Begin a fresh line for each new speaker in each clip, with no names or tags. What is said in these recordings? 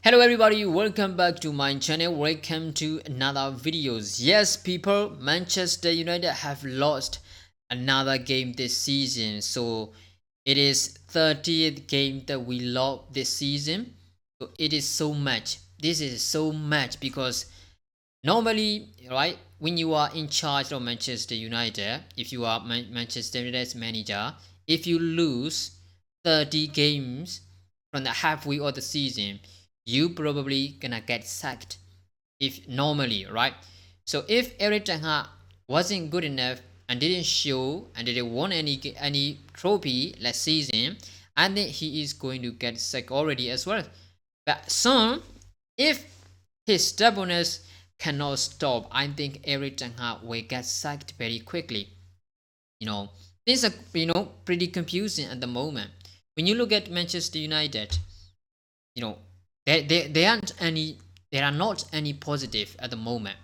Hello everybody, welcome back to my channel. Welcome to another videos. Yes people, Manchester United have lost another game this season. So it is 30th game that we lost this season. So it is so much. This is so much because normally, right, when you are in charge of Manchester United, if you are Manchester United's manager, if you lose 30 games from the halfway of the season, you probably gonna get sacked. If normally, right? So if Eric Ten Hag wasn't good enough and didn't show and didn't won any trophy last season, I think he is going to get sacked already as well. But soon, if his stubbornness cannot stop, I think Eric Ten Hag will get sacked very quickly. You know, things are pretty confusing at the moment. When you look at Manchester United, you know, there are not any positive at the moment,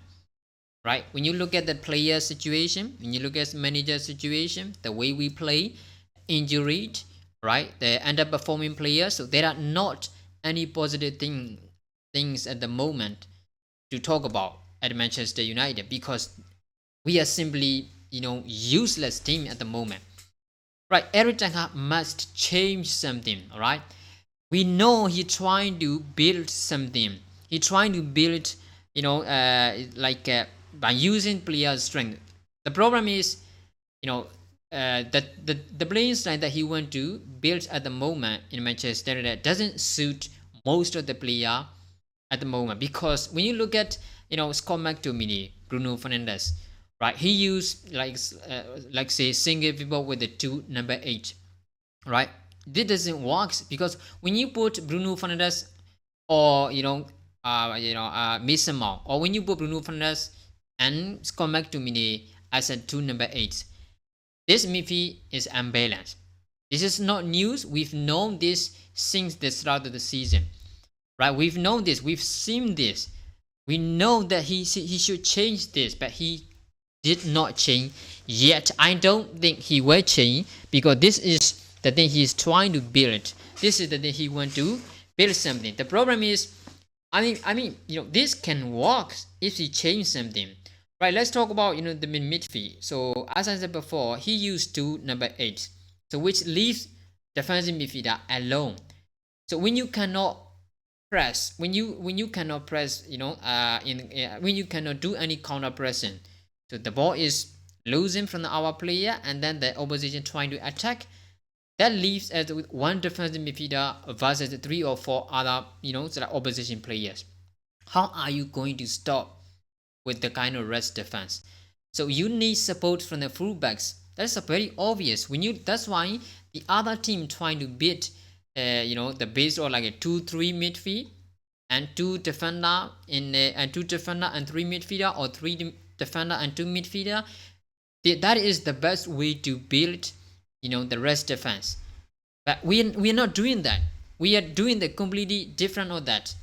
right? When you look at the player situation, when you look at manager situation, the way we play, injured, right? The underperforming players, so there are not any positive things at the moment to talk about at Manchester United because we are simply useless team at the moment, right? Eric Ten Hag must change something, all right? We know he trying to build something. He trying to build, by using player strength. The problem is, that the playing strength that he want to build at the moment in Manchester United doesn't suit most of the player at the moment, because when you look at Scott McTominay, Bruno Fernandes, right? He used like say single people with the two number 8, right? This doesn't work because when you put Bruno Fernandes or Mason Mount, or when you put Bruno Fernandes and Scott McTominay as a two number 8, this midfield is unbalanced. This is not news. We've known this since the start of the season, right? We've known this. We've seen this. We know that he should change this, but he did not change yet. I don't think he will change because this is the thing he's trying to build. This is the thing he want to build something. The problem is, this can work if he change something, right? Let's talk about the midfield. So as I said before, he used two number 8, so which leaves defensive midfielder alone. So when you cannot press, when you cannot press, when you cannot do any counter pressing, so the ball is losing from our player and then the opposition trying to attack, that leaves us with one defensive midfielder versus 3 or 4 other opposition players. How are you going to stop with the kind of rest defense? So you need support from the fullbacks. That's a very obvious. That's why the other team trying to beat the base, or like a 2-3 midfield and two defender and 3 midfielder, or 3 defender and 2 midfielder. That is the best way to build the rest defense. But we're not doing that. We are doing the completely different of that.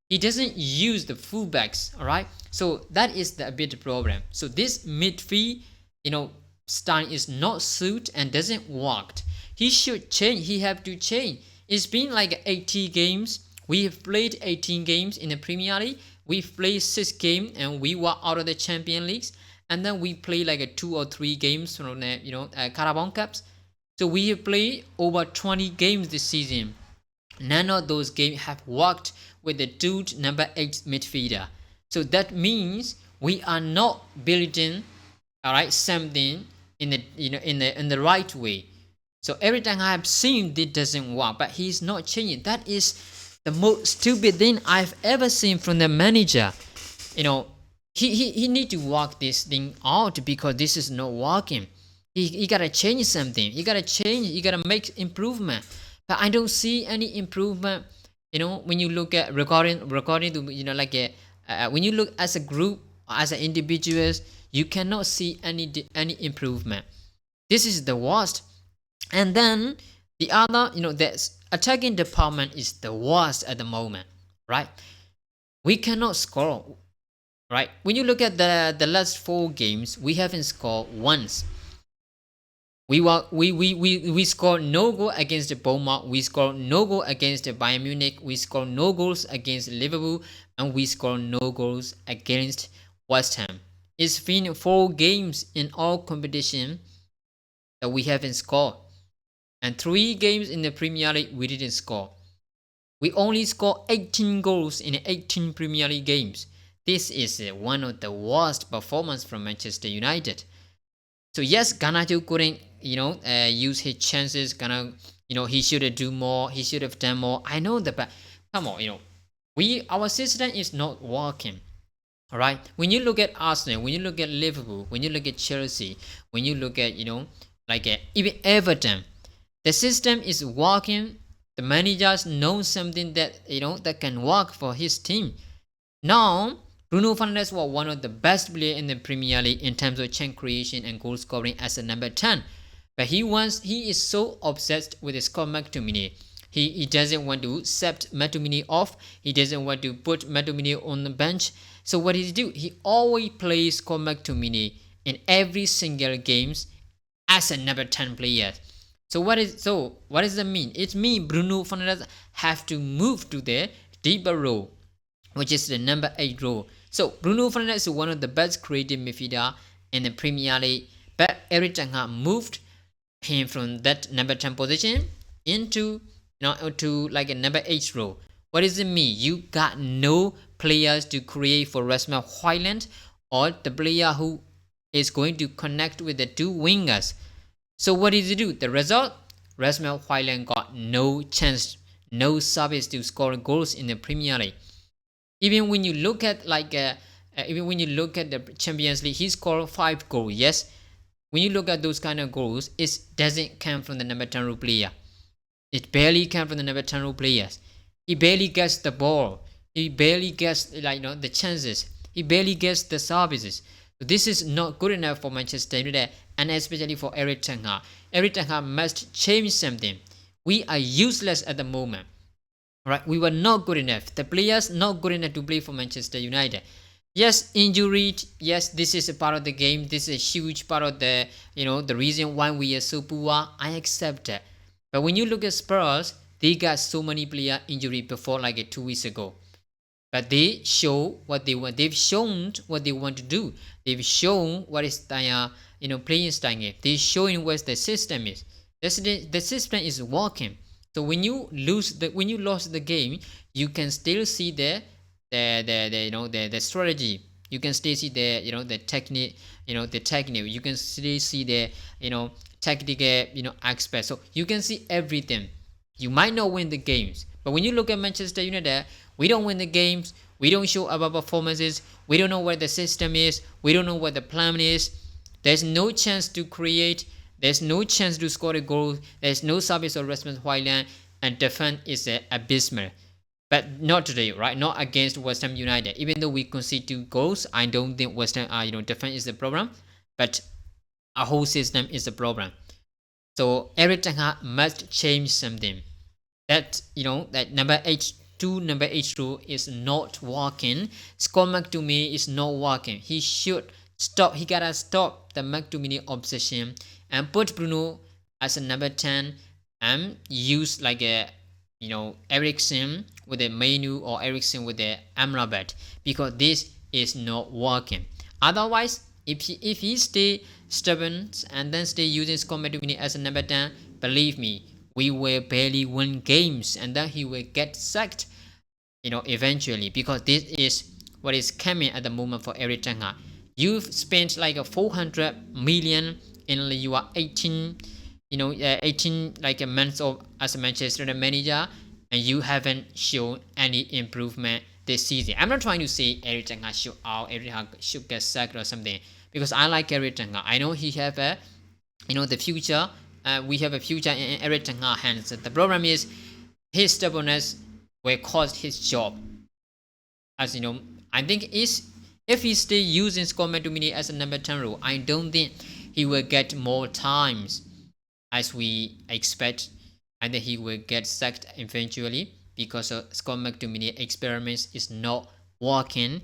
He doesn't use the fullbacks, all right? So that is the bit problem. So this midfield style is not suit and doesn't work. He should change. He have to change. It's been like 80 games. We have played 18 games in the Premier League. We've played 6 games and we were out of the Champions Leagues. And then we play like a 2 or 3 games from the Carabao Cups. So we have played over 20 games this season. None of those games have worked with the dude number 8 midfielder. So that means we are not building, all right, something in the right way. So every time I have seen it doesn't work, but he's not changing. That is the most stupid thing I've ever seen from the manager. He need to work this thing out because this is not working. He gotta change something. He gotta make improvement. But I don't see any improvement. When you look at recording to when you look as a group, as an individuals, you cannot see any improvement. This is the worst. And then the other, the attacking department is the worst at the moment, right? We cannot score, right? When you look at the last 4 games, we haven't scored once. We scored no goal against Bournemouth. We scored no goal against Bayern Munich. We scored no goals against Liverpool, and we scored no goals against West Ham. It's been 4 games in all competition that we haven't scored, and 3 games in the Premier League we didn't score. We only scored 18 goals in 18 Premier League games. This is one of the worst performances from Manchester United. So yes, Garnacho couldn't, use his chances. He should have do more. He should have done more. I know that, but come on, our system is not working. All right. When you look at Arsenal, when you look at Liverpool, when you look at Chelsea, when you look at even Everton, the system is working. The managers know something that that can work for his team. Now, Bruno Fernandes was one of the best players in the Premier League in terms of chance creation and goal scoring as a number 10. But he is so obsessed with Scott McTominay. He doesn't want to accept McTominay off. He doesn't want to put McTominay on the bench. So what does he do? He always plays Scott McTominay in every single games as a number 10 player. So what does that mean? It means Bruno Fernandes have to move to the deeper role, which is the number 8 role. So Bruno Fernandes is one of the best creative midfielder in the Premier League, but Erik ten Hag moved him from that number 10 position into to like a number 8 role. What does it mean? You got no players to create for Rasmus Højlund or the player who is going to connect with the 2 wingers. So what did he do? The result? Rasmus Højlund got no chance, no service to score goals in the Premier League. Even when you look at the Champions League, he scored 5 goals. Yes, when you look at those kind of goals, it doesn't come from the number 10 role player. It barely comes from the number 10 role players. He barely gets the ball. He barely gets the chances. He barely gets the services. So this is not good enough for Manchester United, and especially for Erik ten Hag. Erik ten Hag must change something. We are useless at the moment. Right, we were not good enough. The players not good enough to play for Manchester United. Yes, injury. Yes, this is a part of the game. This is a huge part of the the reason why we are so poor. I accept it. But when you look at Spurs, they got so many player injury before 2 weeks ago. But they show what they want. They've shown what they want to do. They've shown what is their playing style. They're showing what the system is. The system is working. So when you lost the game, you can still see the strategy. You can still see the technique. You can still see the technical aspect. So you can see everything. You might not win the games, but when you look at Manchester United, we don't win the games. We don't show our performances. We don't know what the system is. We don't know what the plan is. There's no chance to create. There's no chance to score a goal. There's no service or Rasmus Højlund, and defense is abysmal. But not today, right? Not against West Ham United. Even though we concede 2 goals, I don't think West Ham, defense is the problem. But our whole system is the problem. So Erik ten Hag must change something. That that number 8 to number 8 rule is not working. Scott McTominay is not working. He should stop. He gotta stop the McTominay obsession and put Bruno as a number 10 and use Eriksen with a Menu or Eriksen with the Amrabat, because this is not working. Otherwise, if he stay stubborn and then stay using Scott McTominay as a number 10, believe me, we will barely win games, and then he will get sacked eventually, because this is what is coming at the moment for Erik ten Hag. You've spent 400 million in your 18 months of as a Manchester United manager, and you haven't shown any improvement this season. I'm not trying to say Erik ten Hag should get sacked or something, because I like Erik ten Hag. I know he have the future. We have a future in Erik ten Hag's hands. The problem is his stubbornness will cost his job. As I think if he stay using Scott McTominay as a number 10 role, I don't think he will get more times as we expect. I think he will get sacked eventually, because Scott McTominay experiments is not working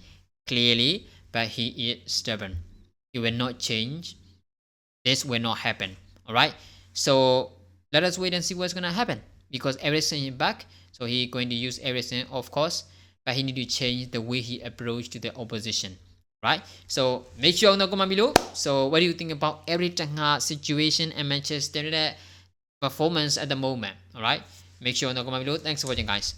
clearly, but he is stubborn. He will not change. This will not happen. All right. So let us wait and see what's gonna happen, because everything is back. So he going to use everything, of course, but he need to change the way he approach to the opposition. Right. So make sure no comment below. So what do you think about Eric Ten Hag situation and Manchester United performance at the moment? All right. Make sure no comment below. Thanks for watching, guys.